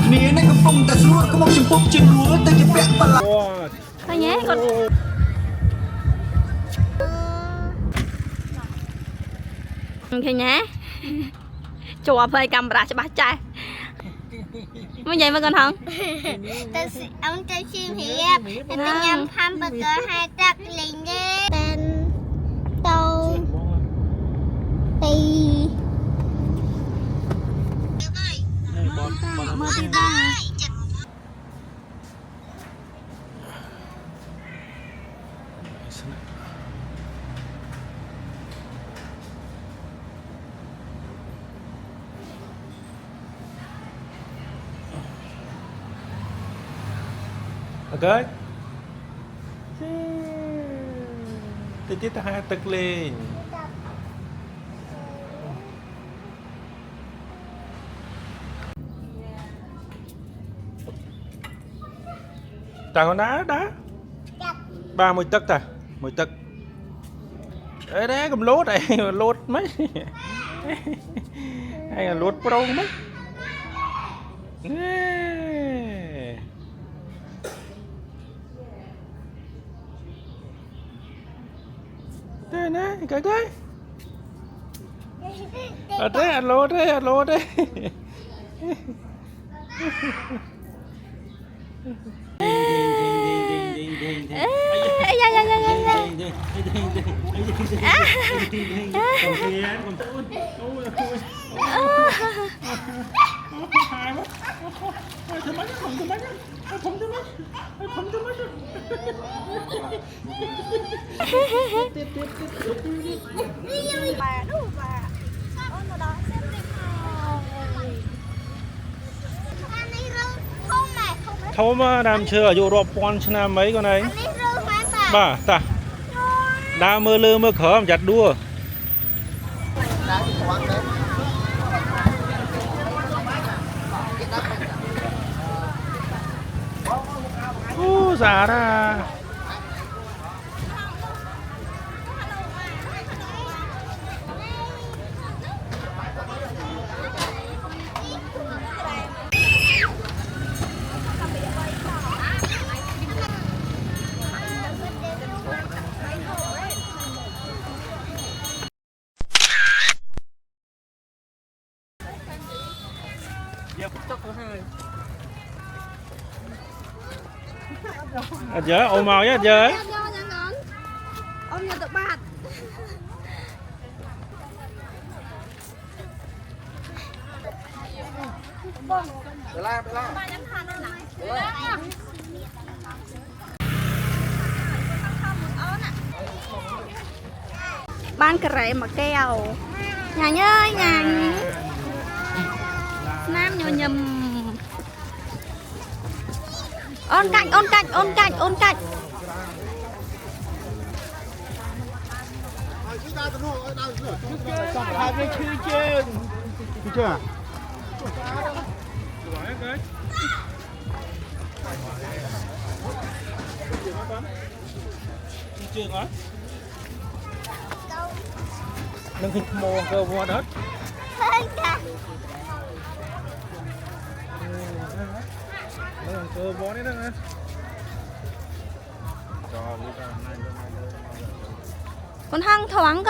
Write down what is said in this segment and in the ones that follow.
Nía này có phong ta xuống có một chim phúc trên núi ta chỉ vẽ bật lại. Thôi nhé con. Thôi nhé. Chùa phơi camera cho bác trai. Mới vậy mà con không? Ông chơi chim hiệp. Tôi nhắm hamburger hai tắc linh đi. Tên tàu tì. Mơ đi ba. Ok. Tí ta hai tức lên. Ta con đá 30 tấc ta 10 tấc đấy đấy cầm lốt này lốt mấy hay là lốt pro mấy đây này cái đấy ở đây ăn lốt đấy thâu mà làm chưa ở Europe pon china mấy con này bà ta đa mơ lơ mơ khở chặt đua giả ra giờ ôm màu nhá giờ ấy ôm nhà tự bạt ban cà rệ mà keo nhà nhơi nhà nam nhồi nhầm ôn cạnh chưa chưa hả đừng hít mồ cơ vô đất cơ vô đấy đó con hăng thoáng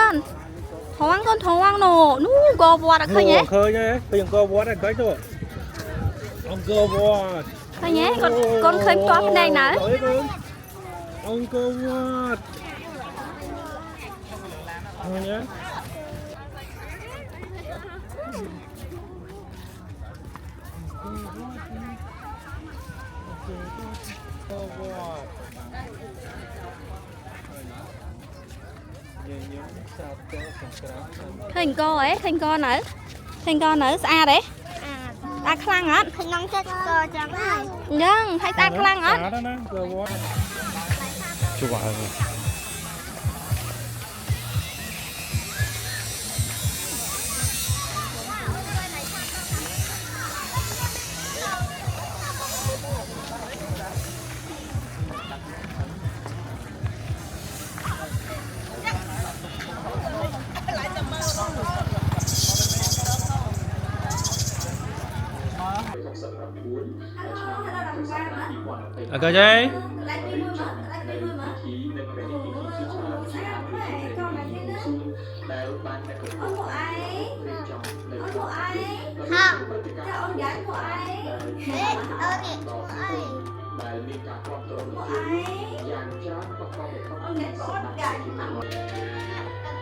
nổ nú go bò đã khơi nhé khơi nhé bây giờ go bò đã khơi thôi ông go bò khơi nhé con khơi to bên đây nè ông go bò thôi nhé thành co nữa xa đấy ta khăn á Thì nông chết cơ chẳng ai. nhưng hay ta khăn á chụp vào là cơ chứ Không. Biết ơi kìa của ai.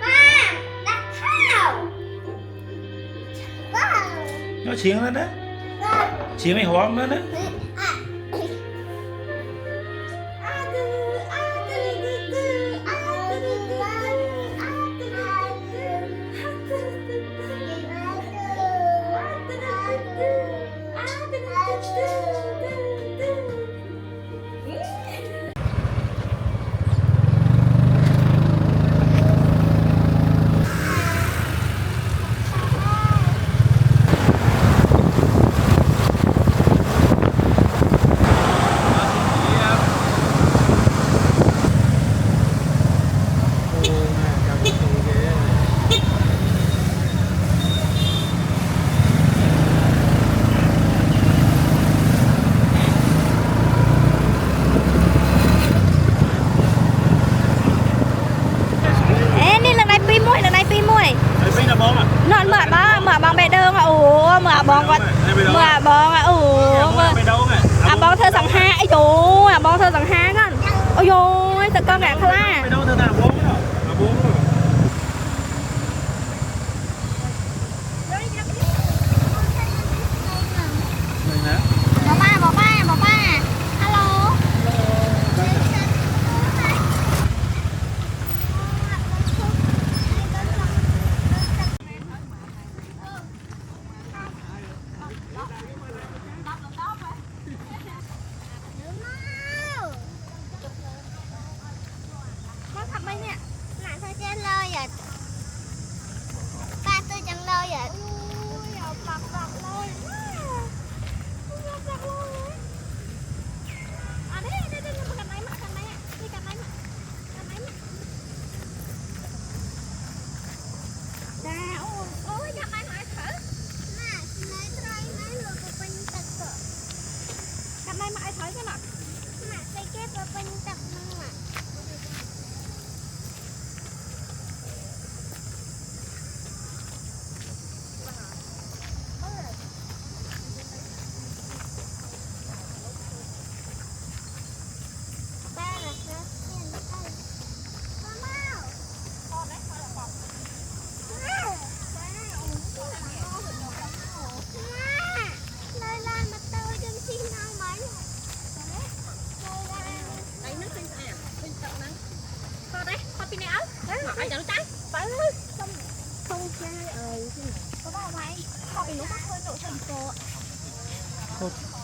Ba, đặt khao. Ba. nó chiến lên đó chiến mày hoang nữa đó Ê,นี่lần này pi muối pin là bom à nọn mở bong bê đơn à ủa mở bong à ủa mày đâu này à bong thơ sòng ha ấy chú à bong thơ sòng ha con ôi dồi thật con gà khla mày đâu thưa nào bom đó à bom rồi này nè Bỏ ba. Hello. con thật mấy nè Nãy thôi chết lơi vậy. Ba tôi chẳng lơi vậy.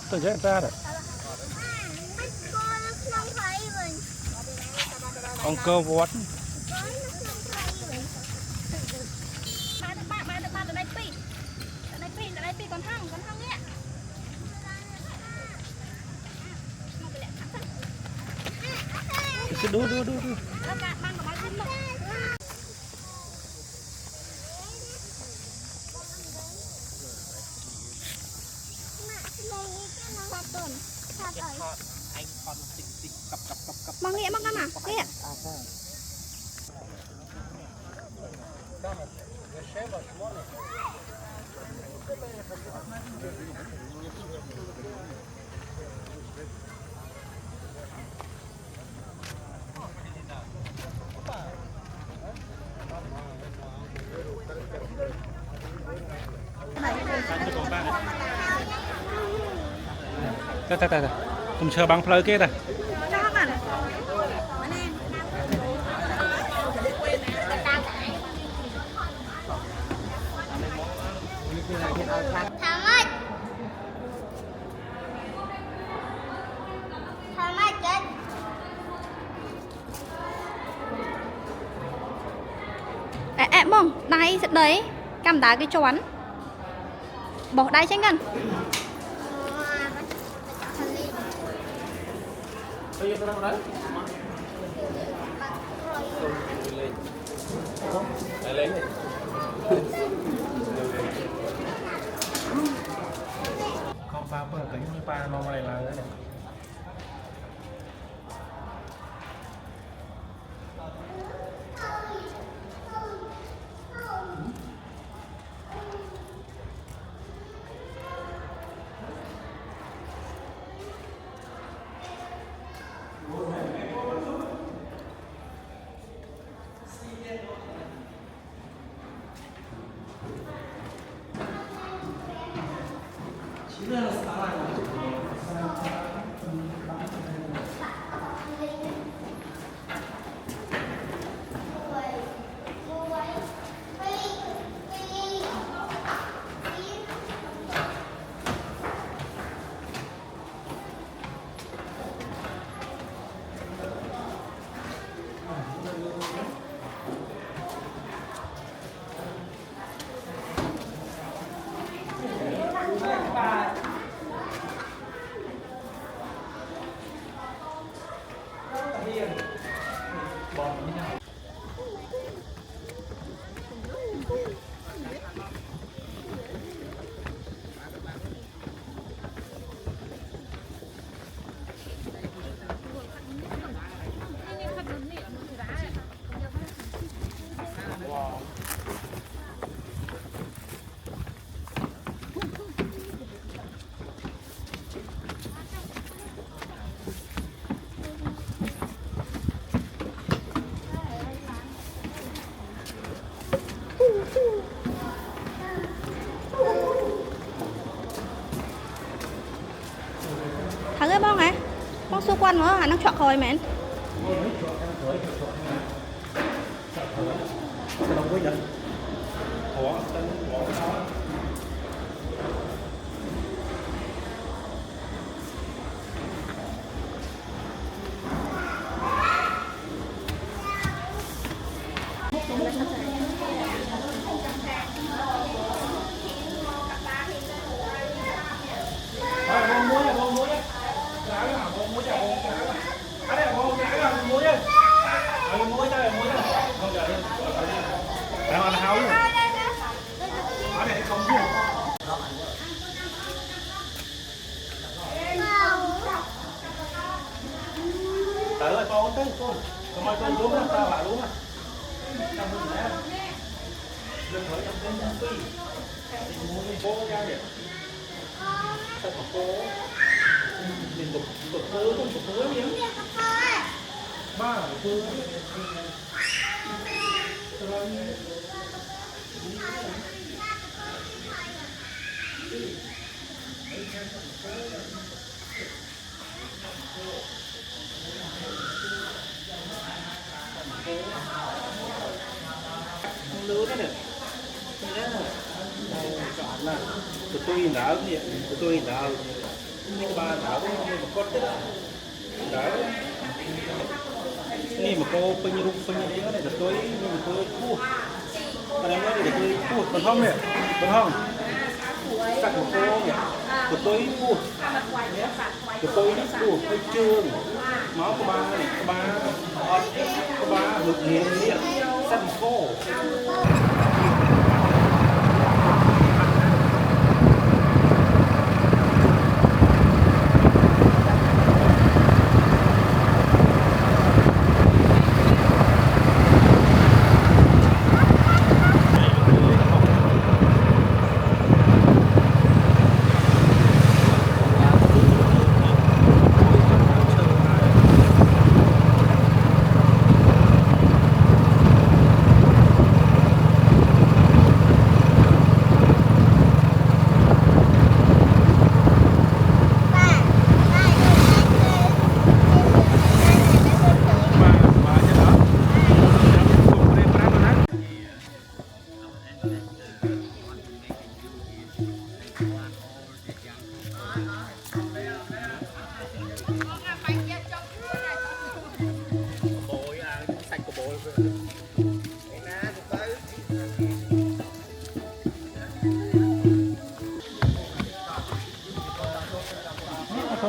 tôi chết ra rồi ông cơ vót con thăng nhé đu Mang nghĩa mang con à? Nghĩa. ta cùng chờ bằng plei kia ta Mong đáy sẽ đấy cầm đá cái choán bỏ đáy tránh gần con pha bơ tính như pa nó này là đấy này thằng ơi bông hả bông xua quanh nữa hả nó chọt hồi mẹ Tới rồi con tới con. Con ơi con luôn á, tao bà luôn á. Tao luôn nè. Đừng hỏi trong cái phi. Mua đi cô ra vậy. Sao mà cô? Mình tục phớ nhá. Ba phớ. Lứa đấy nè, chọn là tụi tôi đỡ vậy, tụi tôi đỡ, nhưng ba đỡ nhưng mà có chết đỡ,นี่mà cô pin rung pin gì đó này tụi tôi nhưng mà tôi thua, còn em nói thì tôi thua, còn không nè, còn không, chắc của cô vậy, tụi tôi thua, tụi tôi thua, hơi trương, máu của ba này, của ba hụt nghiền đi ạ. Sân khô.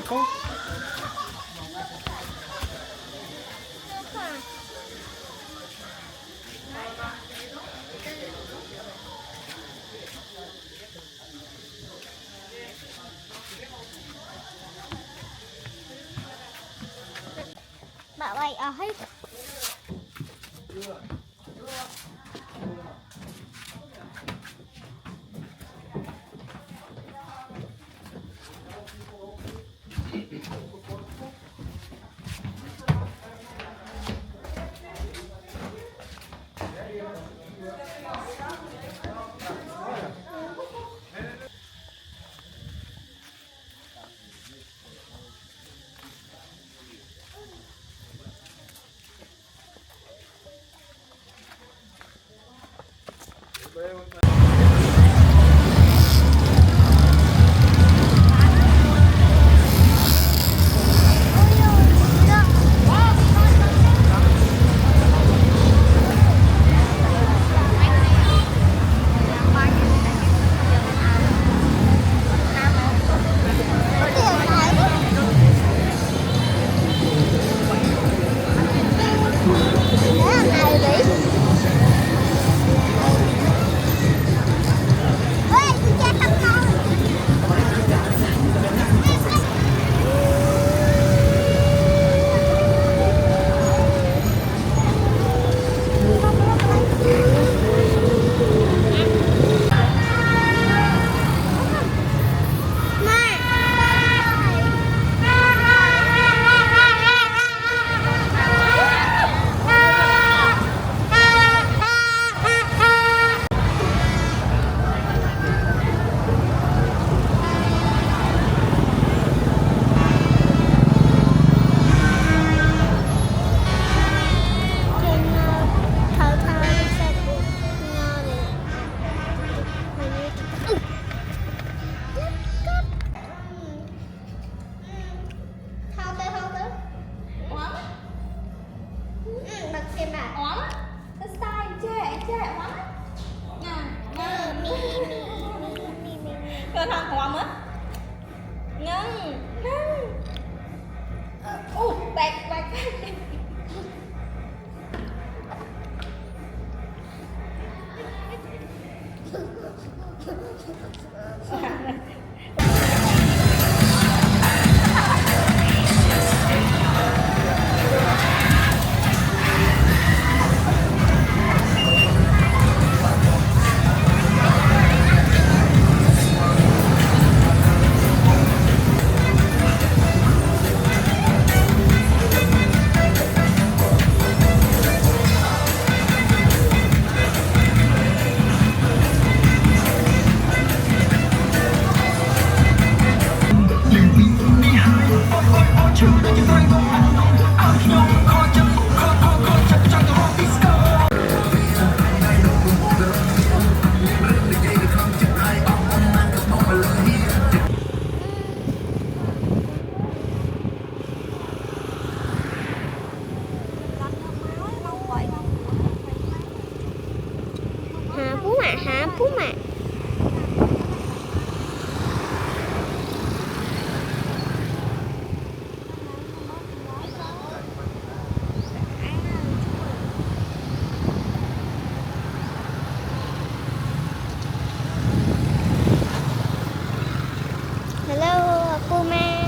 Cô. Bảo vậy ở hết. Cơ thằng hòa mất ngân ngân bạc bạc hả Phú Mạc. Hello Phú Mạc.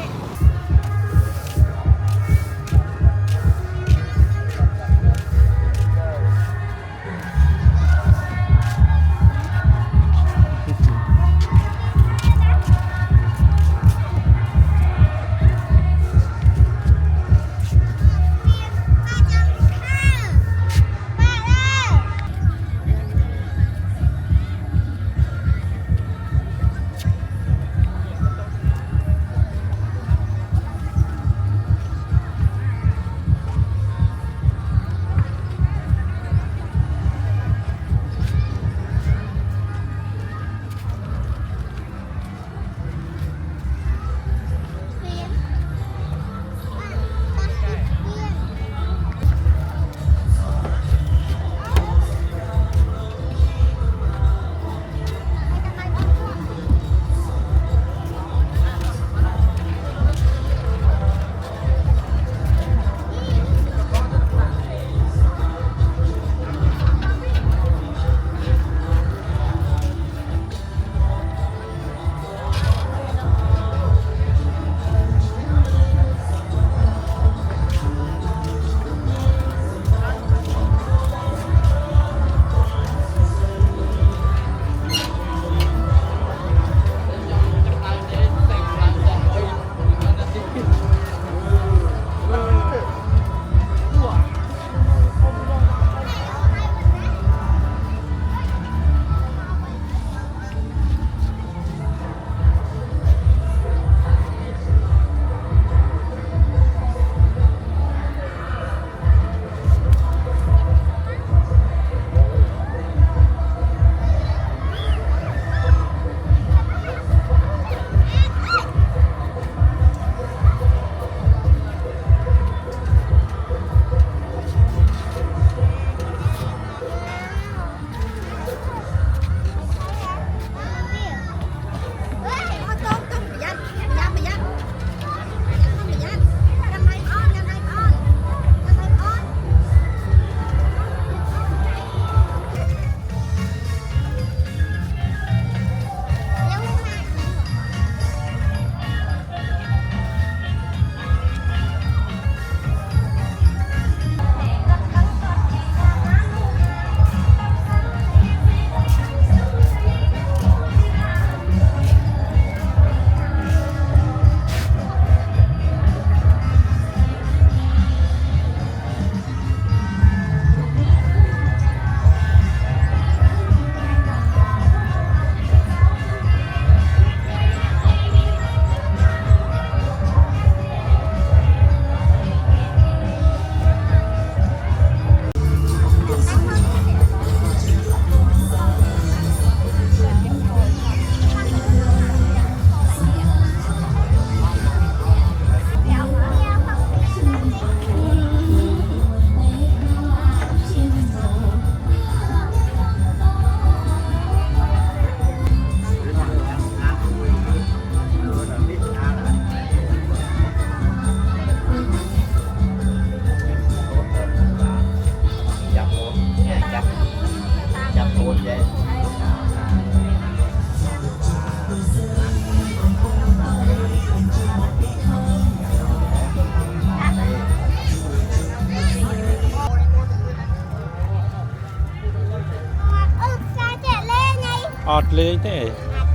อดเลยเต้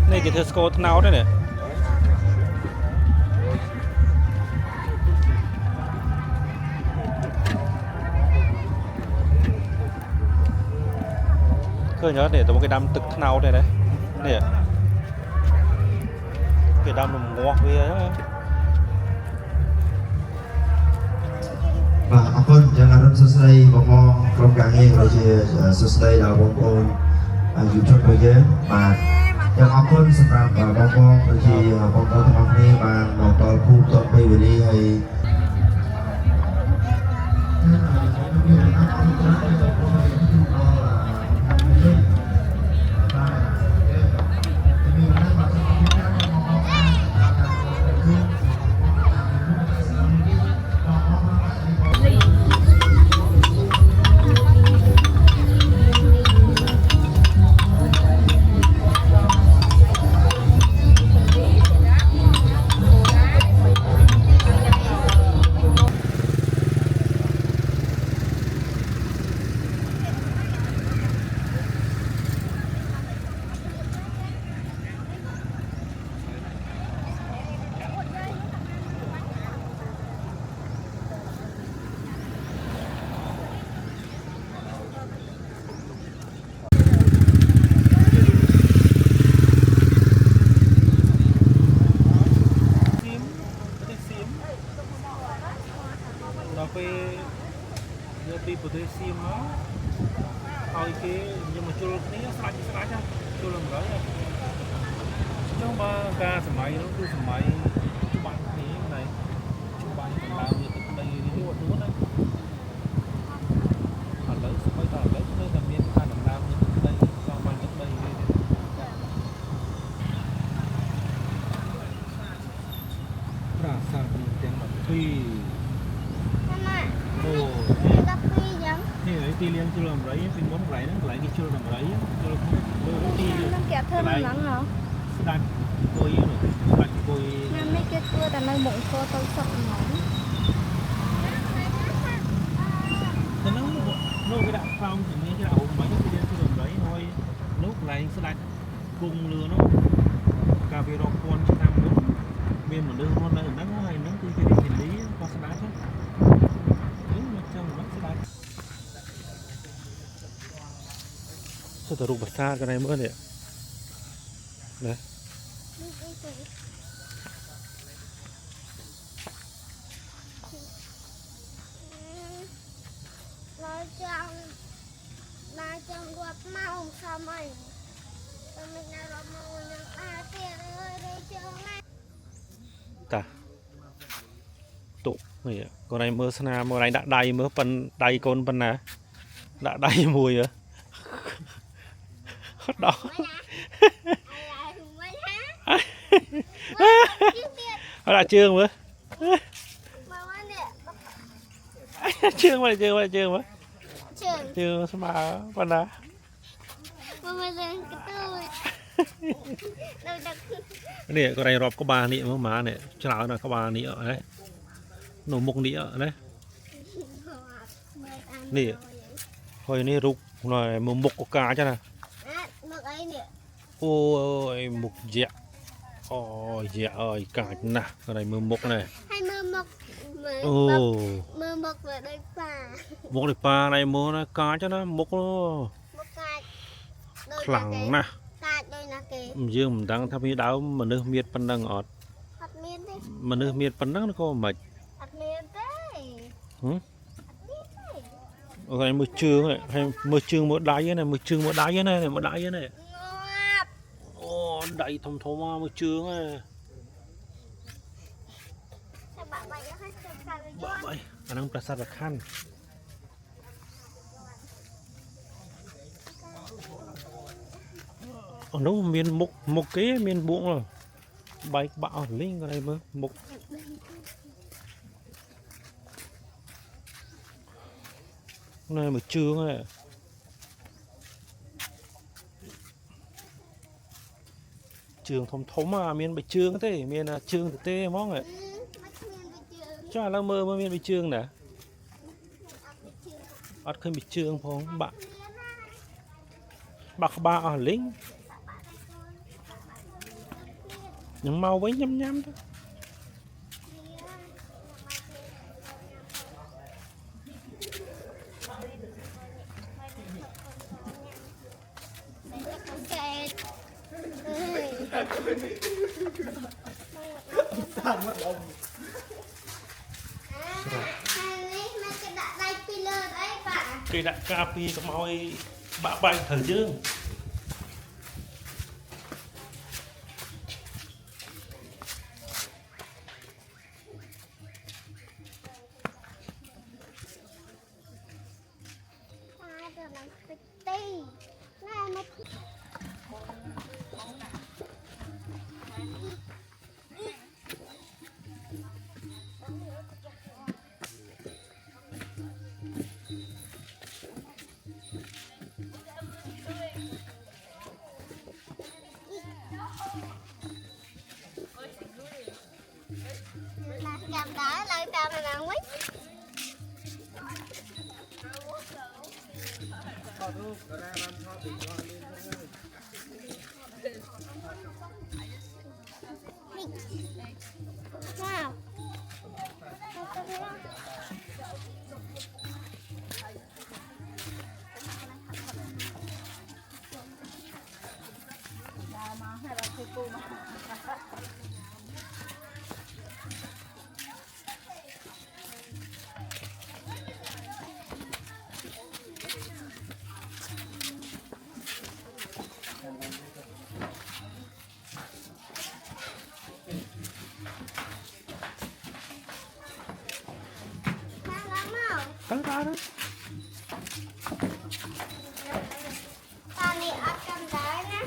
นี่กี่เธอสโกทนาวได้เนี่ยเคยnhớ để tụi cái đâm tực nào đây đấy nè cái đâm nó ngọt về đó បាទអរគុណយ៉ាងណារំសួស្ដីបងក្រុមការងារក៏ជាសួស្ដីដល់បងប្អូនយុវជនរបស់យើងបាទយ៉ាងអរគុណសម្រាប់បងប្អូនដូចជាបងប្អូនទាំងអស់គ្នាបានមកដល់ភូមិតបពេលវេលាហើយដល់ពេលយកពីប្រទេសសៀមមកឲ្យគេយកមកជុលគ្នាស្រាច់ជុលអំរៃចុះបើការសម័យនោះគឺសម័យច្បាស់គ្នាណែច្បាស់បណ្ដាលវាទឹកដីរួចណាឥឡូវសម័យតឥឡូវនៅតែមានការដំណើរទឹកដីចង់បានទឹកដីវាប្រាសាទនេះទាំង12 អូនេះទីលៀងជុលអំរៃពីមុនកន្លែងហ្នឹងកន្លែងគេជុលអំរៃជុលលើទីនឹងគេធ្វើនៅហ្នឹងហ៎ស្ដាច់គួយនោះស្ដាច់គួយណានេះគេធ្វើតែនៅមុខអង្គទៅសុកហ្មងទៅនោះគេដាក់ផ្លោងជំនាញគេដាក់អូមិនគេជុលអំរៃហើយនោះកន្លែងស្ដាច់គង់លឿនោះកាលពីរាប់ពាន់ឆ្នាំមុនមានមនុស្សរស់នៅហ្នឹងហើយហ្នឹងគឺជារាជធានីក៏ស្ដាច់ហ្នឹងสุดรูปภาษากันในเมื่อเนี่ยนะเราจังรวบเมาทำไมทำไมเราเมาอย่างอาเตียเลยเจอไหมตาตุนี่còn này mưa sana mưa này đã đầy mưa phần đầy con phần nào đã đầy mùi rồi đó nó đã chương mới chương mà chương mà phần nào nè con này rọp có ba nịa mà má nè cháo là có ba nịa đấy nổ mục nịa đấy nè hồi này rục rồi mục có cá cho nè ôi mục dẹo ôi dẹo ơi cả nè cái này mưa mục này hay mưa mục về đây pa mục này pa này mưa nó cá cho nó mục nó khẳng nè dương mình đang tham gia đảo mà nước miệt pan đang ọt mà nước miệt pan đang nó có mệt cái mưa trương này hay mưa trương một đáy này mưa trương một đáy này một đáy này đầy thùng thùng mưa trương này vậy anh đang prasad là khăn nó miền mục cái miền buông rồi bay bão linh cái này mới mục này mà trương này trường thống mà miền bị trương thế miền là trương thì tê món này cho là mơ miền bị trương nè bắt khơi bị trương phong bạn bạc ba ở lính nhưng mau với nhăm nhăm thôi cây đại cà phê có môi bạ bay thời dương Cầm đá lại cầm này nè quý. Wow. tới đó đó Ta này ở cầm đá nè.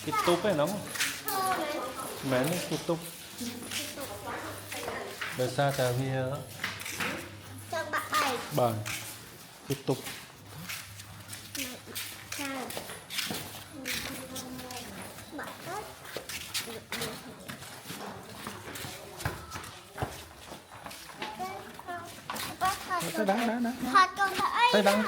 cái túp ấy nó mẹ nó cái túp đời xa ta vì Chọn bạn bảy. bà cái túp tới đá Thật còn thấy tới đá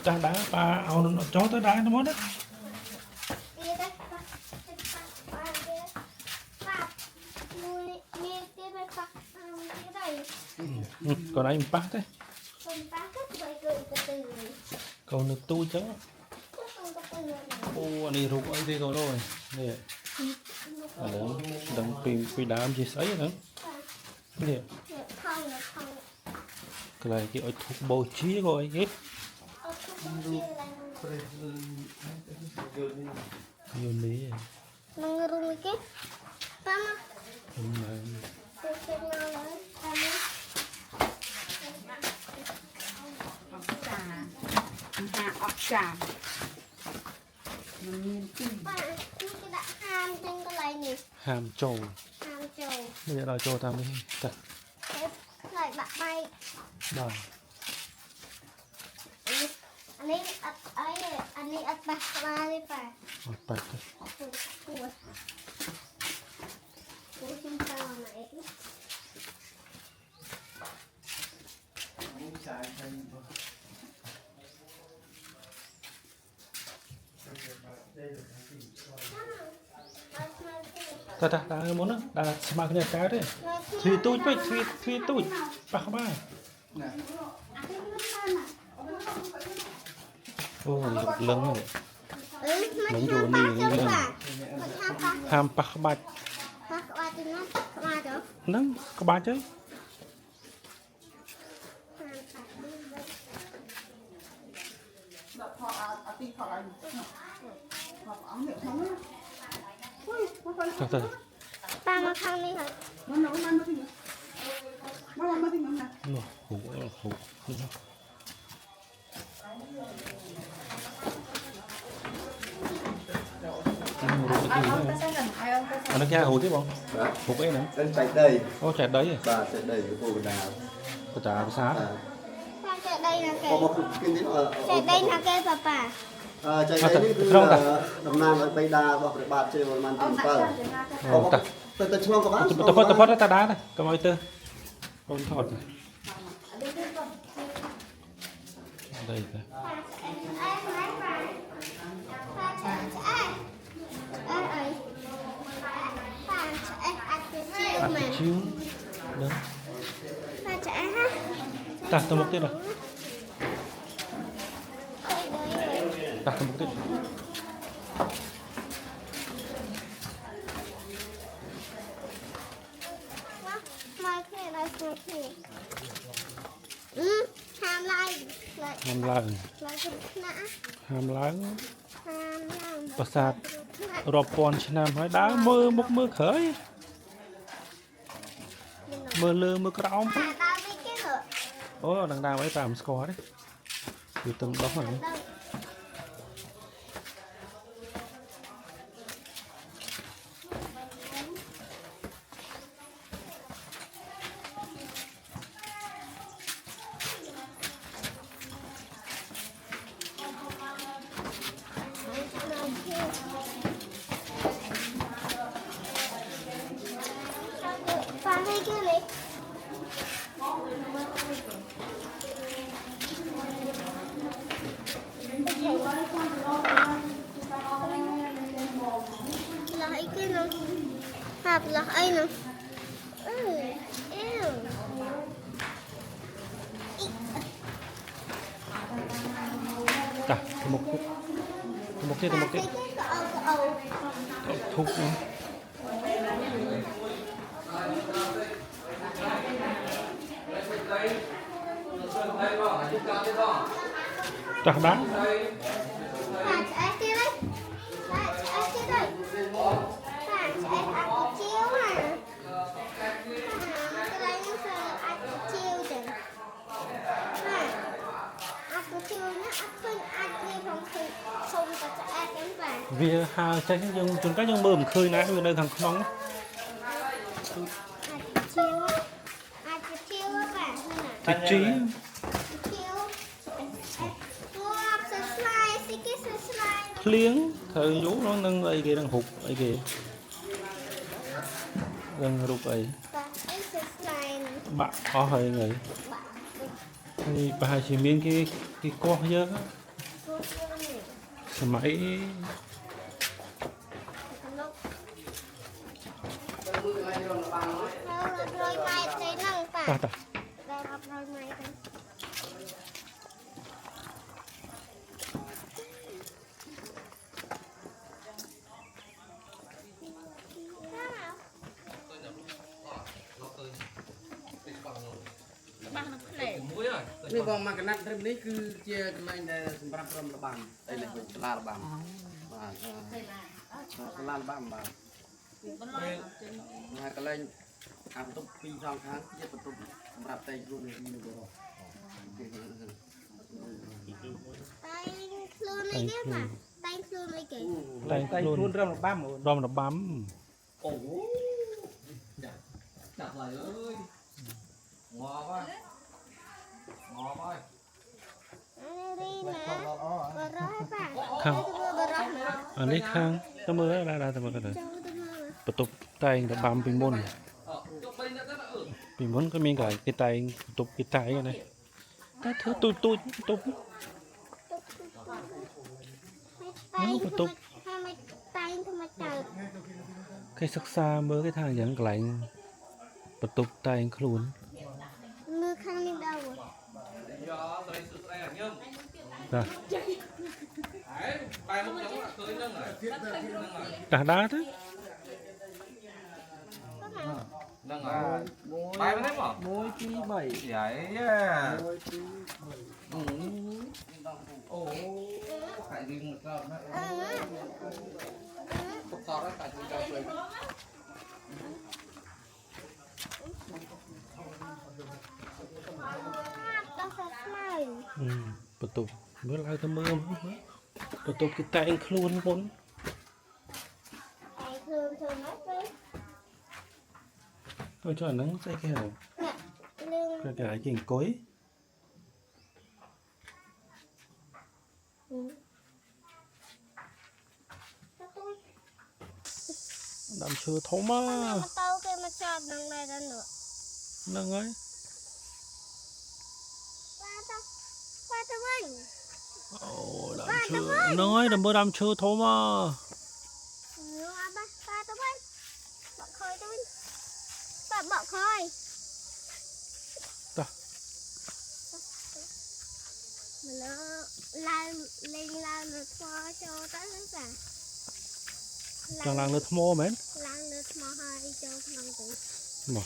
đá đá ba ao nó chó tới đá nó mất đó còn anh bắt đấy còn được tu chứ ô anh đi rụt anh đi rồi rồi nè đừng phi đám gì sấy nữa nè cái này cái ôi thuộc bầu trí rồi hết nhiều lý Mengerung ke? Sama. Trà mình nhìn kinh đã ham trên cái này nè. hàm trầu Ham trầu. bây giờ đòi trầu tao đi thật Lại bạn bay. đòi Anh ấy ăn bạc ba đi phải. một bạch Của chúng ta này. ta đã muốn đó đã semakin cái đấy thùy tôi vậy thùy tôi bạc ba ô lưng này mình dù nì ham bạc bạch nâng có ba chứ từ ba mà khăn đi hả? hủ nó kia hủ tiếp không hủ cái này Chân chạy đầy ô chạy đấy và chạy đầy cái bộ quần áo ภาษาภาษา chạy đây là พอ cái มาฝึกกินนิด chạy đây là cái bà ใจนี่คือดำน้ำไปดาบอกบาดเจ็บประมาณตีเปิ้ล ตะ แต่ช่วงกับบ้าน ตะพอดตาดานะกำไมเตอร์คนทอดđây kìa ăn chiếu đấy ta tao một tiết rồi ta tao một tiết ham lại ham lại ham láng ប្រាសាទរាប់ពាន់ឆ្នាំហើយដើរមើលមុខមើលក្រោយមើលលើមើលក្រោមអូដងដើមអីតាមស្គាល់ទេគឺទឹមដោះហ្នឹង lại cái nó hạt là ai nó yêu តាមុខទៀតមុខទៀតធុកហ្នឹងតាស់បាន hạt ai kia đấy hạt ai kia đấy hạt ai ăn chiếu à cái đấy nó sợ ăn chiếu chẳng ăn chiếu nó ăn khơi ăn đi không khơi xong ta sẽ ăn cái vàng វាហើចេះយើងជួនកាលយើងមើលមិនឃើញណាវានៅខាងក្នុង ăn chiếu á bạn thôi nè តិចជី chiếu mua sờ slide xí cái sờ slide ភ្លៀងត្រូវយូរនឹងអីគេនឹងហុកអីគេនឹងរូបអី và cái sờ slide បាក់អស់ហើយហ្នឹងហើយប្រហែលជាមានគេកោះយើងសម័យ rồi mai tới nâng តា bạn តា đây học rồi mai tớiនេះបងមកកណាត់ត្រឹមនេះគឺជាកន្លែងដែលសម្រាប់ក្រុមរបាំតែលេខវិញសាលារបាំបាទសាលារបាំបាទហើយកន្លែងអាបន្ទប់ពីរសងខាងជាបន្ទប់សម្រាប់តែខ្លួននេះនោះបង tay luôn này chứ mà tay luôn này kì តែងខ្លួន រំលបាំ រំរបាំ អូจับไหลเอ้ยงอป่ะงอป่ะ đi nè bờ rớt bạn ខាង bờ rớt nè អានេះខាងទៅមើលដែរទៅមើលទៅ châu tôi mơ បន្ទប់តែងរបាំពីមុនពីមុនក៏មានគេតែងបន្ទប់គេតែងណាតែធ្វើទូចបន្ទប់ tay Nó thôi tục. hai mươi tay thôi mà chờ គេសិក្សាមើលគេថាយ៉ាងកន្លែងបន្ទប់តែងខ្លួន mưa khăn lên đâu rồi តា បែរមុខចឹងឃើញហ្នឹងហើយ តាស់ដែរទៅ có mà ហ្នឹងហើយបែរមកនេះមក 1 2 3 យាយយ៉ា អូខាយវិញមកដល់ណាទុកតរតែជួយដល់ជួយ đâu sẽ mày បន្ទប់មើលឲ្យទៅមើលបន្ទប់គេតែងខ្លួនមុន tay thường mất đi ទៅចុះអាហ្នឹងស្អីគេហៅ nè lương cáiกิ่งก้อย đam chưa thấu mà mà tao cái mà chọt năng này ra nữa nâng ấy qua tao mình ồ đam chưa nâng ấy đam bơ đam chưa thấu mà qua tao mình bỏ khơi tao mình bỏ khơi ta mà nó lan lên lan nó cho tới nó cả chẳng làng nước mô mến lan nước mò hai cho năng tử mà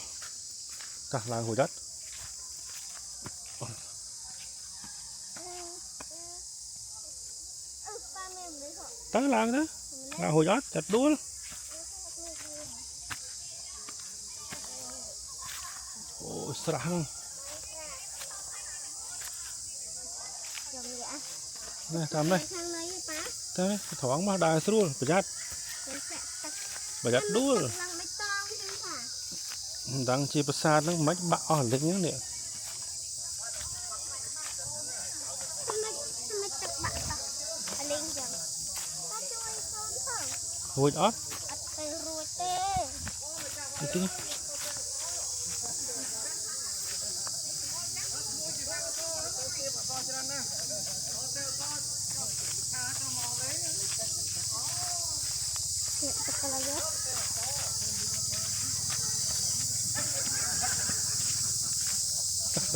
cả làng hồi đất tới làng đó làng hồi đất chặt đuôi ồ sẵn này tạm đây tạm đây thoáng mà đài sưu bà giặt đuôi đang chỉ xa nó mấy bão ở lên những nè hồi ớt tí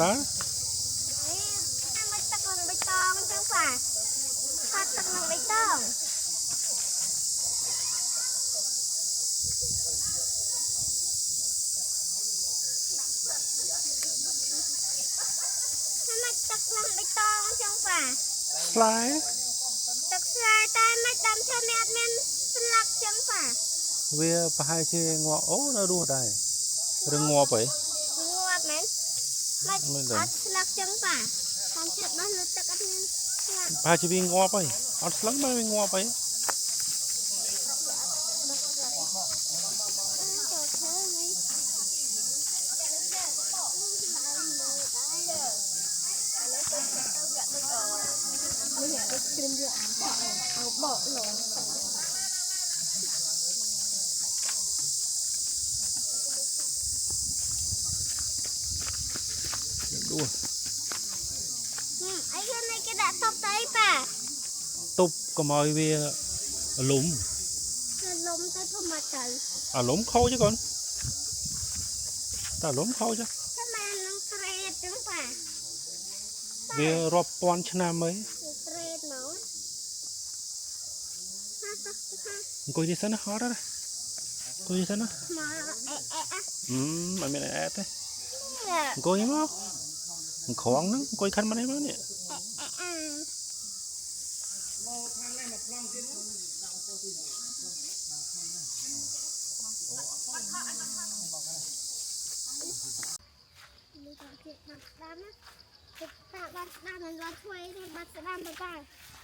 đó em mới tắc bằng bê tông chứ phải phát tắc bằng bê tông em mới tắc bằng bê tông chứ phải slide tắc sai tay mới đâm cho mẹ men lắc chứ phải về hai chi ngọ ố nó đua đây rừng ngọ vậy ngọt men mới ớt lắc chứ phải không chịu đó là tắc ăn lắc hai chi viên ngọ vậy ớt lắm mới ngọ vậy đua ấy cái này cái đã tóc tới bà tục có mọi về lúm lùm tới không mà trời à lúm khô chứ con ta lúm khô chứ cái mà nó trệt chứ bà về rọp quan chna mấy trệt nó coi đi xem nó khó đó đây coi đi xem nó mà mà mẹ này thế coi nhá má khoáng nó coi khăn mà đấy má nè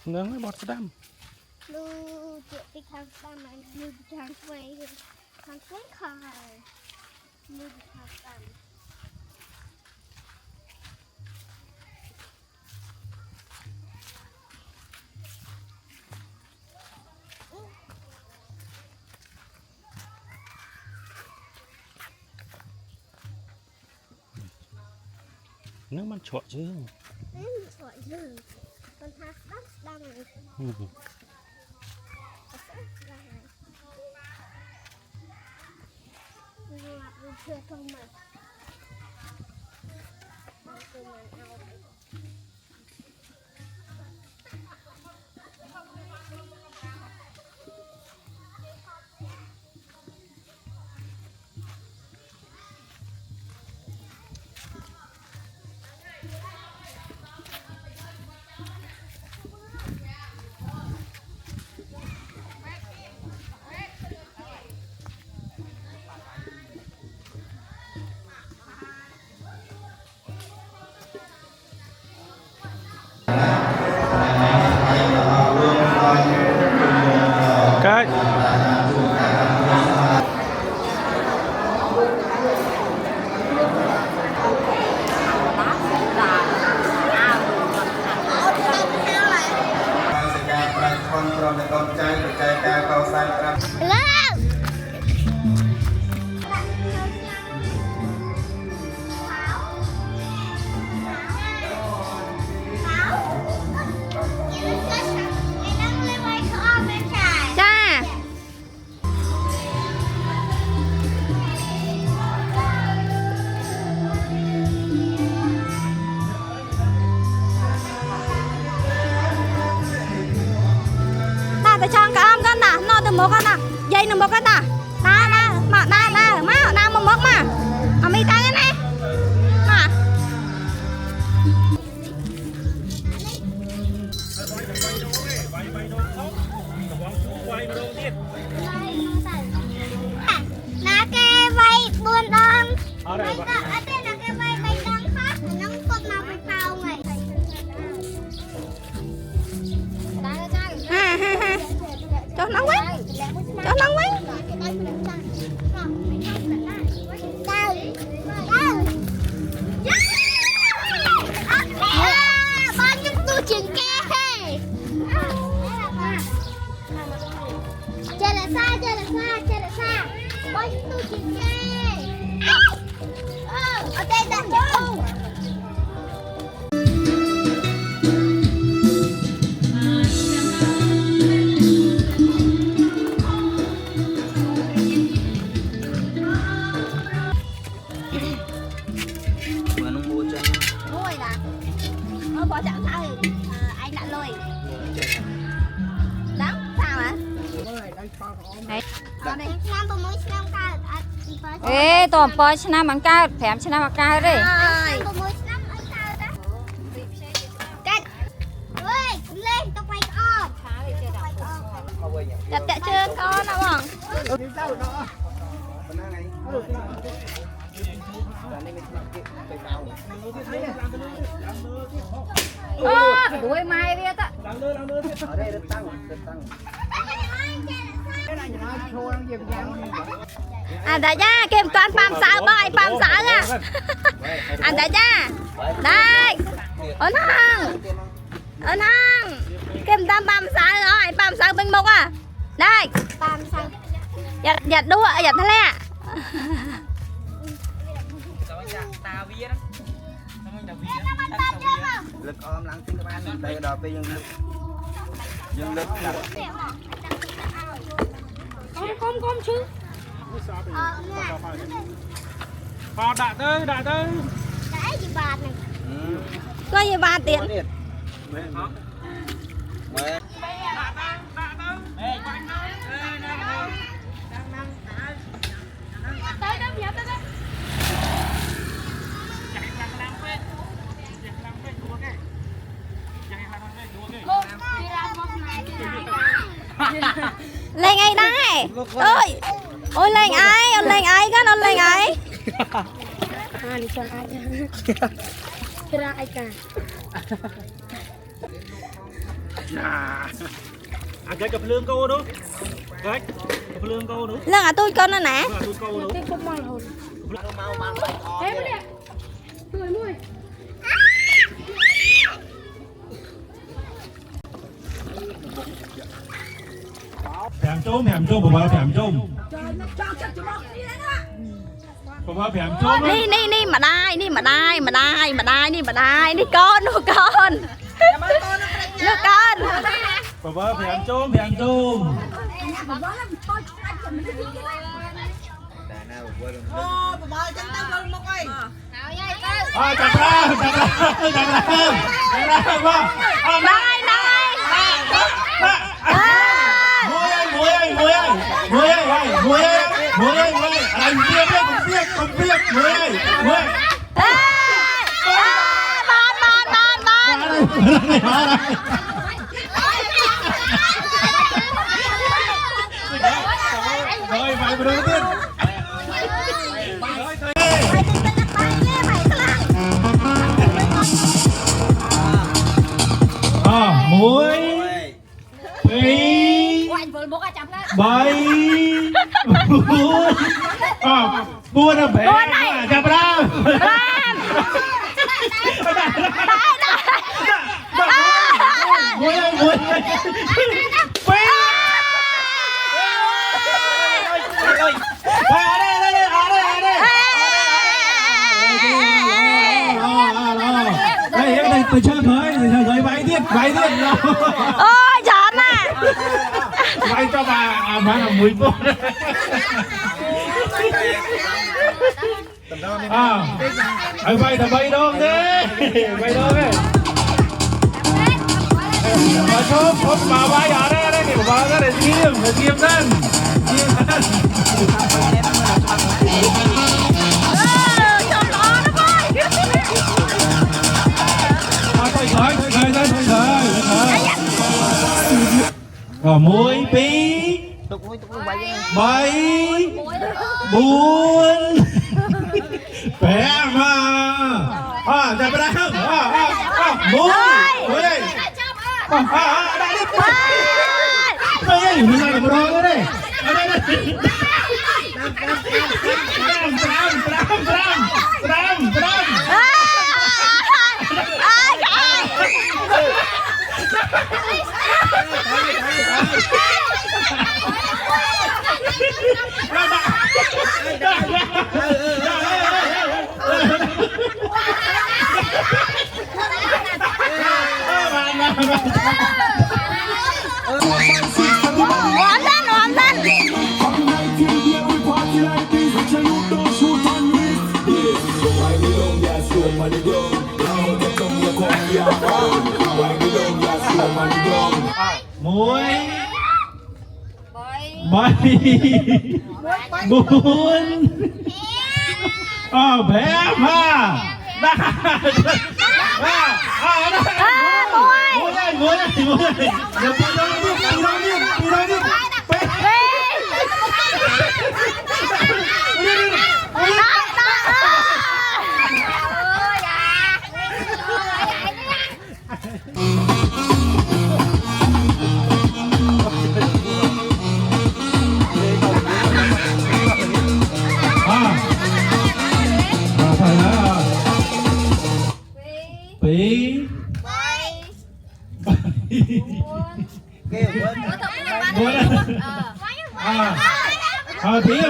nướng cái bọt đam lưu chuyện đi khám đam này lưu trang quay khám quay khỏi lưu khám đam nướcมันฉ่อยchứ sỏi rừng con thác đắp đam này ngọt chưa không mà một con à dây nằm một con à đa mà đa má một mốc mà mi tay cái này mà là cái vay buôn đòn bây giờ ở đây là cái vay bay đòn khác nó cột nào phải phao này cho nó quét bao nhiêu tu chuyện kia chơi là xa bao nhiêu tu chuyện kia ở đây là chỗ nuôi là bỏ chẳng sao thì anh đã nuôi đáng sao hả ở đây năm bông muối năm cao ê tôm bơi chna bằng cao phèm chna bằng cao đi bông muối năm anh cao đó cách ơi lên tao quay on đặt tẹt chưa con nào bằng đuôi mai biết á anh đại gia kem toàn pam xã bơi pam xã nha anh đại gia đây ấn hăng kem tam pam xã rồi pam xã bên mông à đây tam sao giật đua giật thế lẹ lực ôm lặng tiếng các bạn đây đó bây dương lực con chứ Họ đã tới cái gì bà này có gì ba tiền lên ai đây ơi ôi lên ai cái nó lên ai đi cho ai ra ai cả cái cặp lương câu đó cái cặp lương câu nữa lương à tôi con nó nè tôi câu nữa thèm chôm bà ba thèm chôm bà ba thèm chôm ni mà đai ni con nuôi con bà ba thèm chôm chặt ra muối anh không biết muối rồi vài bữa đầu tiên muối bay buôn là bé chặt ra muối đây tôi chơi khởi vay tiếp ôi giỡn à vay cho bà là 10 phút vay là vay đâu đấy vay đâu đấy bà chốt bà vay ở đây vào cái để kiếm lên thôi rồi muối bí bảy buồn bé mà ra bên đây không muối muối đây đây mình làm một đôi đây muối bảy buồn bé mà muối tí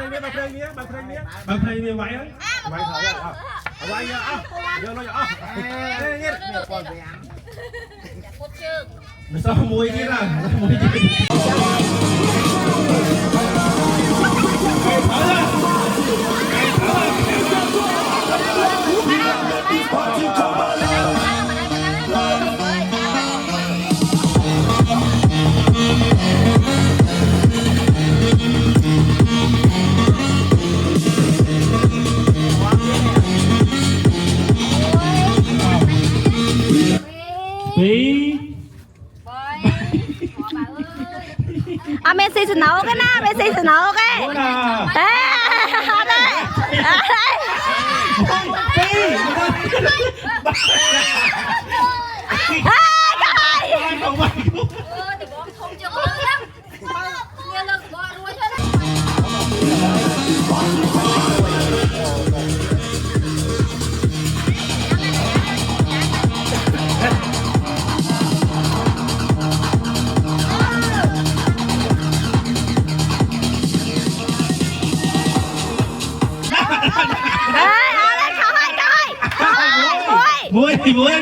vậy bạn này viên vậy không? Bạn này viên vậy không? Vậy thôi à. Vậy nha. Giờ nó nhỏ. Sao mùi kia nè? Mùi gì? Messi sẽ nấu cái na, Messi sẽ nấu cái. Đây.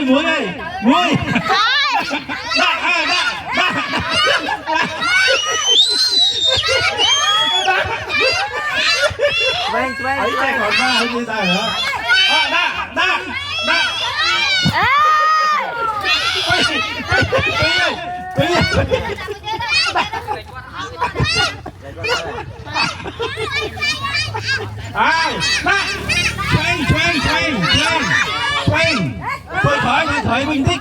Muối ơi. Ấy tay còn ba hay như tay hả? Đa. Thôi khỏi bình tĩnh.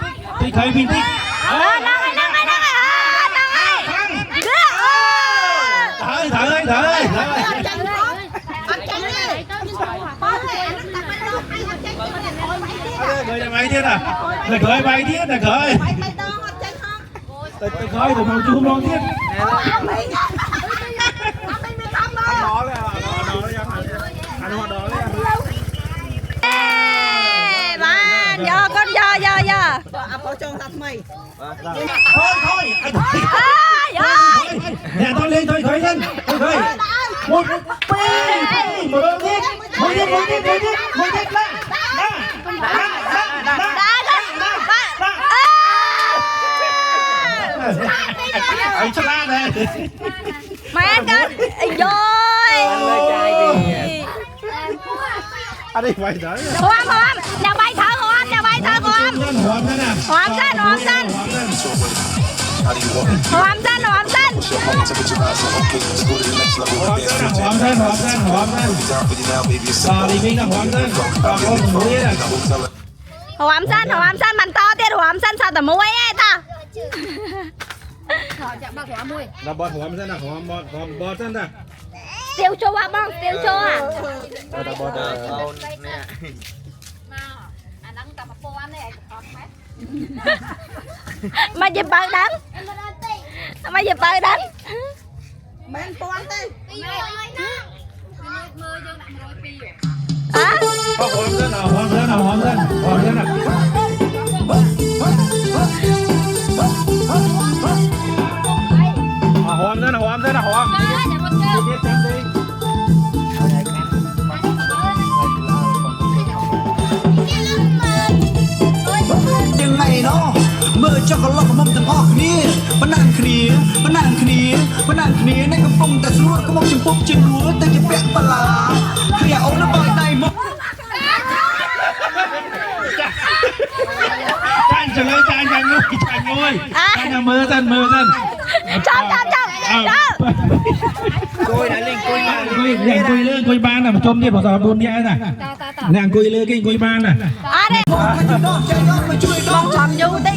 Thở. Khởi mày tiếp à? Khởi mày tiếp nè khởi. Khởi thì mong chú mong tiếp. Giờ con giờ. Có cho thật mày. Thôi. Nè thôi lên thôi khởi lên. Thôi. Một một đôi tiếp. Anh chắc la đây. Mày ăn cân. Rồi. Anh đi mày đấy. Hòm hòm. Nhà bay thở hòm, nhà bay thở hòm. Hòm xanh, hòm xanh. Hòm xanh, hòm xanh. Hòm xanh mình to tiết hòm xanh sao tao muối ấy ta. Là bọt hòm xanh là hòm bọt xanh à. Tiêu chua à bông, tiêu chua à. Là bọt Mày dịp bờ đánh. Mày dịp bờ đánh. Bên con tên. Hả? hòm xanh nào, hòm xanh nào, hòm xanh. Hòm xanh nào. Hòm xanh nào, hòm xanh nào, hòm. Tiếp chấm đi.ยังไงเนาะเมื่อเจ้าก็ลอกกระหม่อมทั้งออกนี่มานั่งเคลียร์มานั่งเคลียร์มานั่งเคลียร์ในกระป๋องแต่สรวดกระหม่อมจึงปุ๊บจึงรัวแต่จะเปะปลาขยะเอาน้ำบอยในมก Chan trở lên, chan ngôi. Chan là mơ dân. Chọc. Côi đã lên, côi ban. Côi lên, côi ban là một chôm đi, bỏ giò buồn đi ai nè. Nàng côi lên, cái côi ban nè. À đây. Mong chồng vô đi.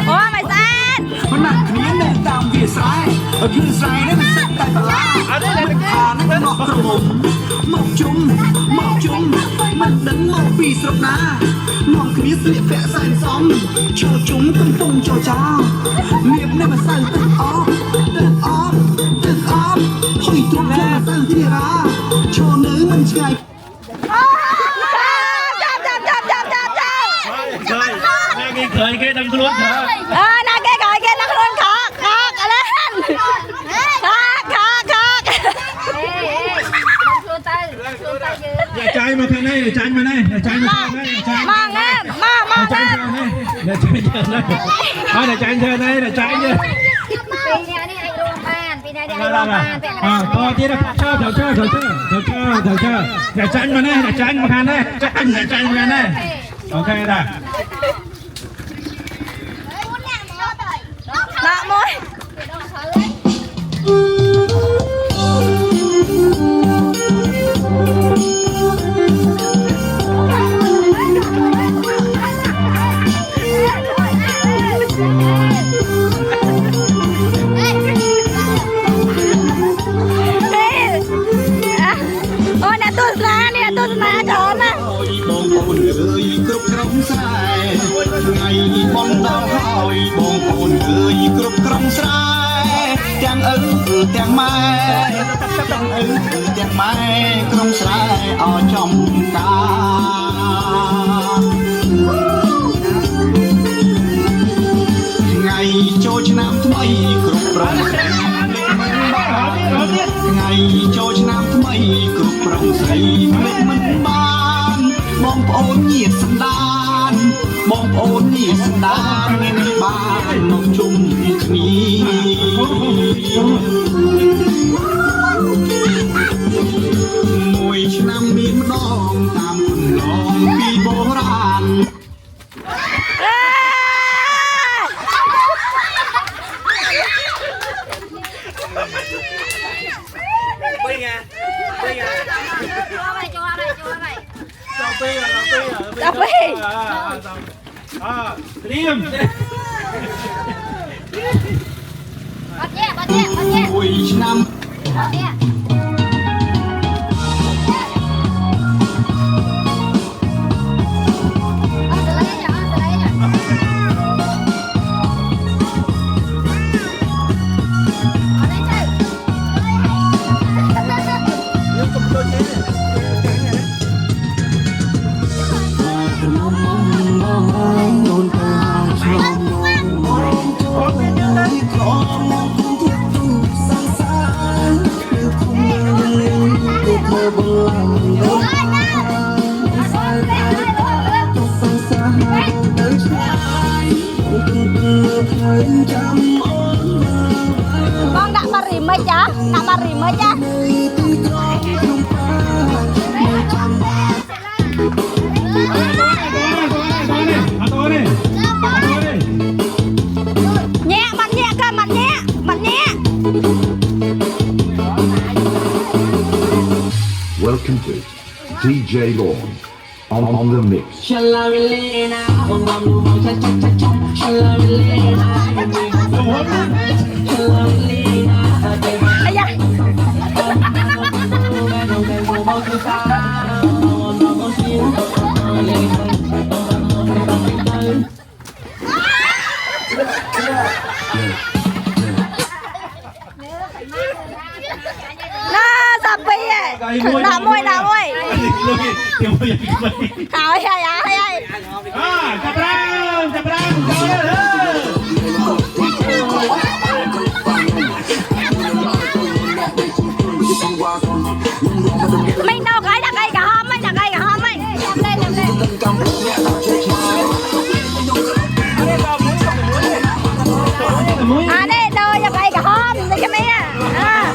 Ủa mày sao? มานั่งเคลียร์ในตามเวียซ้ายคือซ้ายนั่นมันเส้นแต่ปลามันพานั่นนอกกระหม่อมหมกจุ่มมันดังหมกปีสระนาน้องเคลียร์เสียแปะใส่ซ้อมโชว์จุ่มกันตรงโจจ้าเมียบในมาใส่ตึกออฟหอยตัวแค่มาใส่ที่ราโชว์เนื้อมันชาย Nghe cười cái đâm luôn hả? Nè cái gọi kia nó luôn khọt lên. Khọt. Để trai mà thằng này, để trai mà đây, để trai mà thằng đây, để trai. Mong em, mong Để trai em. chơi đây, để trai chơi đây. Thôi để trai chơi đây, để trai chơi. To tí đó, thở chơi. Để trai mà đây, để trai mà thằng đây, để trai mà đây. Ok đã. Nạ môi. Ôi nè tôi lá trốn nè. បងប្អូនអើយគ្រប់ក្រុមស្រែថ្ងៃបងដល់ហើយបងប្អូនអើយគ្រប់ក្រុមស្រែទាំងឪទាំងម៉ែក្រុមស្រែអចំការថ្ងៃចូលឆ្នាំថ្មីគ្រប់ប្រងថ្ងៃចូលឆ្នាំថ្មីគ្រប់ប្រងស្រីមិនបានបងប្អូនញាតិសន្តានមានបានមកជុំគ្នាមួយឆ្នាំមានម្ដងតាមគន្លងពីបុរាណ Cà phê. Liêm. Bắt nhẹ. Mùi năm. Con đặt bà rì mây chá, đặt bà rì mây chá. Nhẹ, mặt nhẹ cơ, mặt nhẹ, mặt nhẹ. Welcome to DJ Lawn on the mix. Ây da. Đá môi. Hỏi ai. Chập răng. Mình đâu cái đặt đây cả hôm ấy, đặt đây cả hôm ấy. Làm đây. À đây đâu đặt đây cả hôm, đây cho mẹ. À.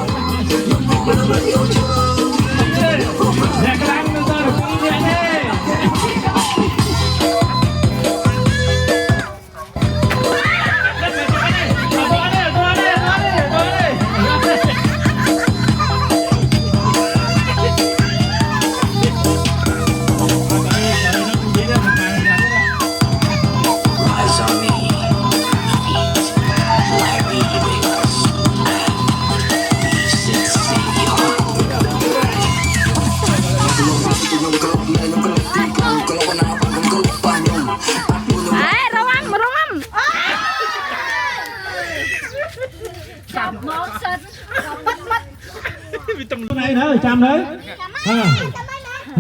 Này thôi, chăm đấy.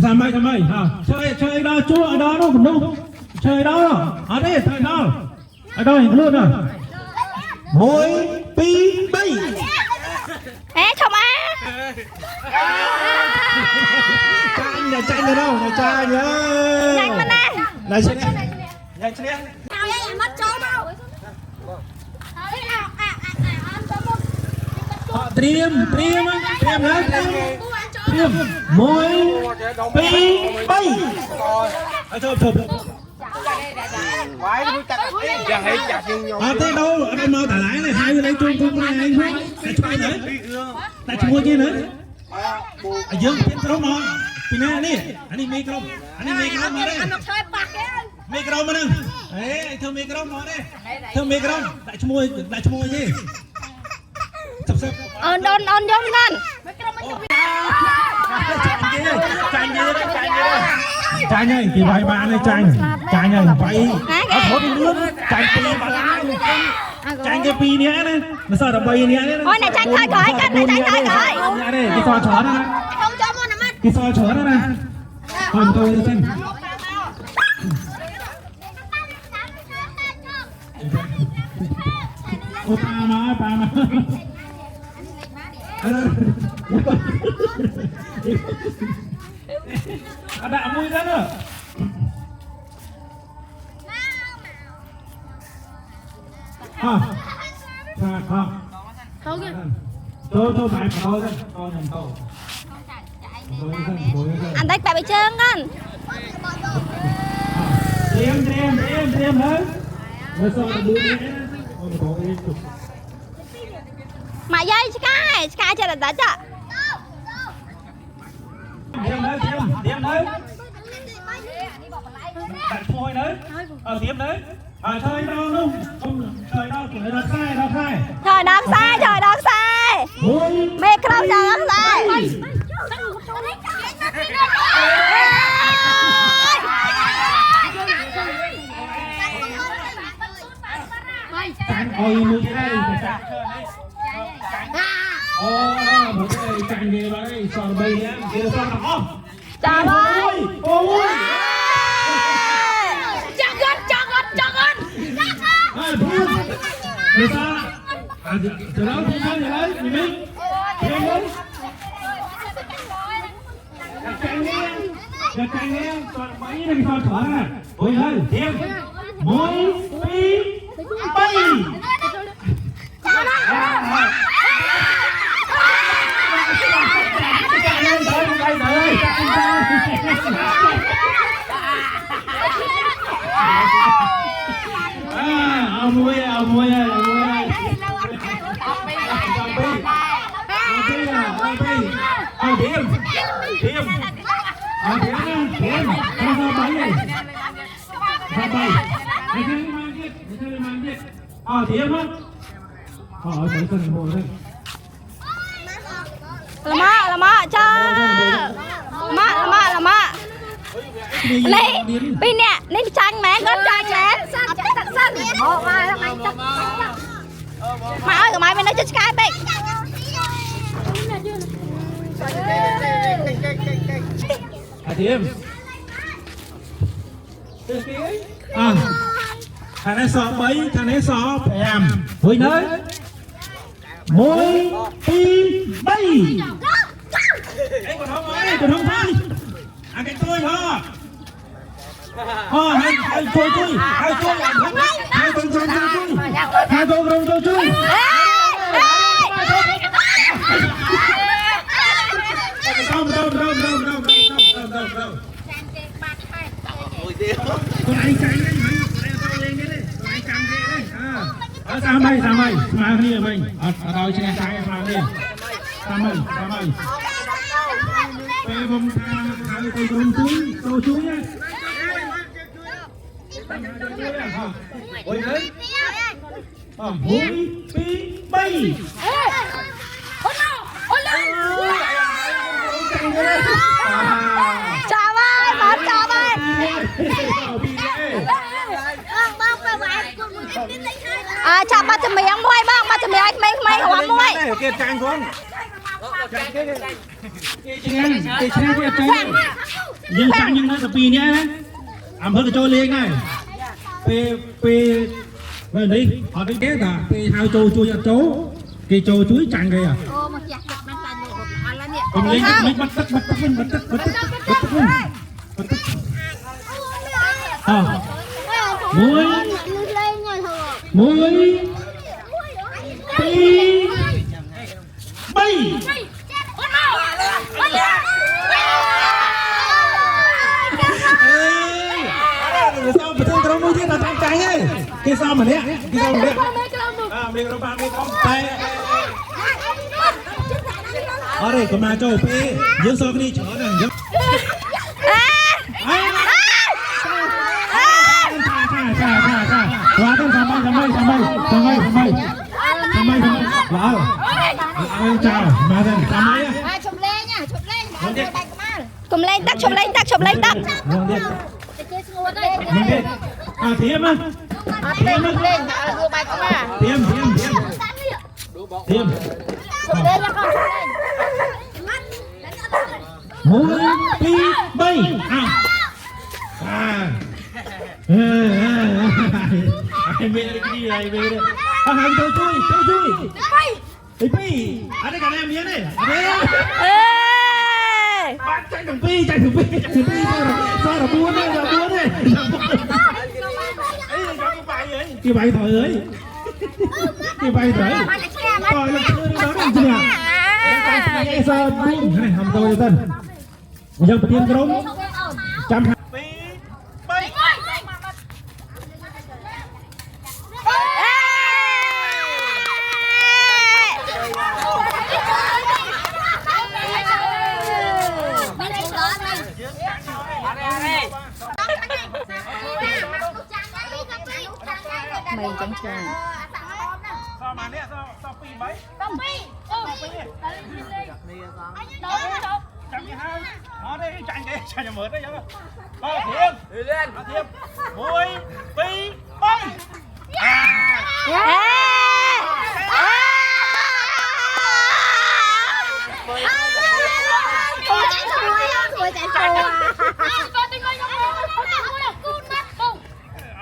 Chăm mày. Chơi đó chúa ở đó đâu, chơi đó. Ở đây chơi đó. Ở đâu hình luôn rồi. Môi pi bay. Ê chồng á. Chạy này đâu, này chạy nhá. Nhanh mà nè. Này chạy đi. Nhanh chạy đi. Nào đây em mất trốn đâu. Triêm môi pi bay. Chụp. Thế đâu, ở đây mau tả lái này, hai người đây chung này anh xuống. Tại chung ai đấy? Tại chung kia nữa. Ở dưới trên cái mà. Pina đi, anh đi micro mà đây. Micro mà nè. Đấy, anh thưa micro mà đây. Thưa micro, tại chung gì? Sắp. On vô con. Chanh ơi, kỳ vài bà này chanh ơi, vậy thôi đi nước, chanh pi bà chanh cái pi nhé này, nó sao là bay nhé này. Ôi này chanh thôi coi, cái này chanh thôi coi. Đây, cái soi chở này, Không cho mua nằm ăn. cái soi chở này, còn tôi đi xem. Ô pa mà. Ada mui kan nữa. Thôi kìa. Tôi phải thôi con nhầm câu. Anh tách bị trơn con. Điềm hết. Nó sao mà đưa đi. Mà dây Sky cho là đã chứ. Điềm đấy. Đặt phôi đấy. Điềm đấy. Chơi đâu luôn. Chơi đâu kiểu nó sai. Trời đất sai. Mẹ không trời đất sai. Ôi mới cái đây phải chặt một cái chanh gì đấy sờ bay nhá kia sao nó Trời ơi. Ôi Cho con. người ta từ đó không sao vậy đấy gì mấy canh nghe còn mấy đừng sao thở nè ôi ơi thêm mỗi pi bay ông mua lama cha lama này pin nè nên chanh mẹ con chanh mẹ mà ơi của mày bên đó chơi cái bên thằng này sọ bấy thằng này sọ em với nơi môi pi bay còn không thôi ăn cái tôi thôi hai tôi hai tôi con anh canh đấy tôi lên cái đấy con anh canh cái đấy sao mày mà đi mày tao trên trái mà đi sao mày về vùng thằng tôi con chuối nhá ôi đấy mũi pi bay chào ơi bớt chào ơi chào ba chấm mày ăn muối bang ba chấm mày mày không ăn muối kia trang xuống cái nhưng trang nhưng nó tập pin nhá ăn hơn cho lên này p về đi họ đi kế cả cái hai trôi ăn chấu cái trôi chuối chặn kìa còn lên mình bắt tắt muối pi bay sao mà thương cái mũi thiết là trắng ấy cái sao mà nè mình nó bạn mình không tay ở đây còn mà cho pe dương sao cái đi chở này dương quá thêm sampai wow chào mà đây sampai ya chụp lên tắt thiêm á thiêm mũi pi bay ai về cái gì này về đây hàng tôi chui pi ở đây cả em nhé này chạy thằng pi sao là buôn đây cái bay thôi ơi cái bay thôi rồi là đó làm gì à cái sao buôn này hầm tôi dân giờ tiên công trăm bay mày chẳng chơi sao mà nè sao pi mấy nó đây chạy nhà mở đây nhá thiêm mũi pi bay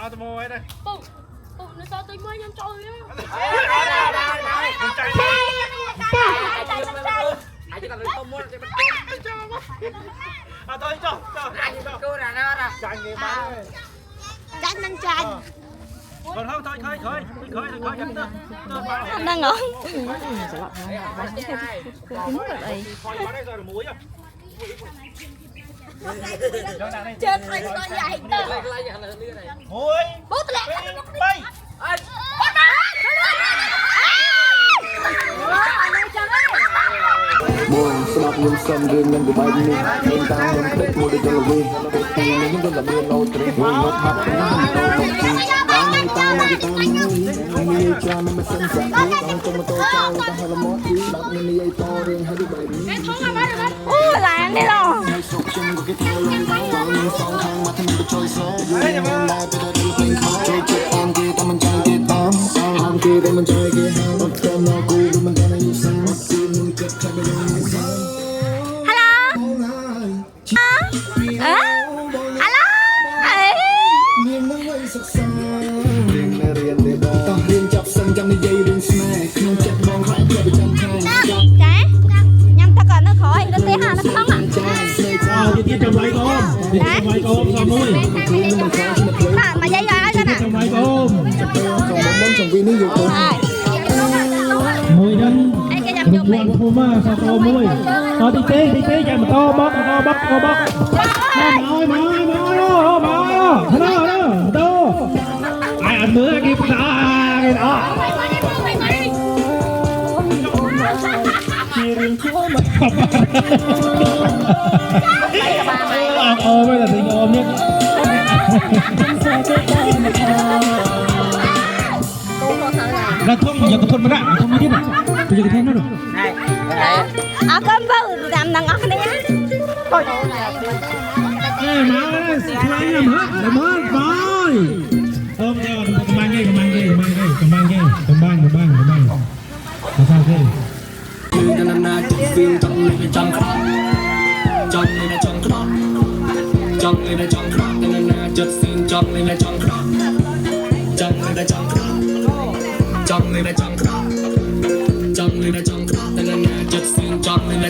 tôi mua đây nó sao tôi mới nhắm trôi á. À thôi cho. Cô là nó ra. Chàng nghề bán đấy. Chanh nâng chanh. Còn không thôi khơi chặt nữa. Đang ngồi. Khơi bán đây rồi muối à. Chết anh con dạy tơ. Muối. Bút lẹ. Bay. Buồn sẽ đọc những sân riêng nhân của bài đi nên ta muốn thích một đôi chân là vui thì những chân là biên lâu trời vui một mặt những hình tô đồng chi ta này ta mình cho nên mình sân sẻ ta trong một tô trao ta hay là mót đi đọc nên đi to riêng hay đi bài đi Ui làm đi rồi. hay sụp chân của cái theo lông vào những song thang mà thân mình trôi xóa lại bây giờ đi play khó chơi chơi em kia ta mình chơi kia tóm em kia ta mình chơi kia hàng một cơm nào cũ của mình ta này sang một kia mình kết thay bên Alo. Chả nhằm ta còn nó khỏi nó té hà nó không ạ. Đi trồng lại con. Đi trồng lại con xong nuôi. Mà dây rồi ra nè. Trồng lại con. Mùi đinh. Quần thu mà sao to mùi. To tí tí chạy mà to bóc. Mỏi. Đó. Ai ăn mưa kịp ra cái đó. Bây giờ tình ôm nhất. Là thôn bây giờ cái thôn mà đã, thôn mới biết này. Bây giờ cái thôn nó được. Cơm vợ làm đằng ốc này á. Ê má ơi, anh làm hết, rồi. Ôm theo, cầm băng ghê. Làm sao ghê?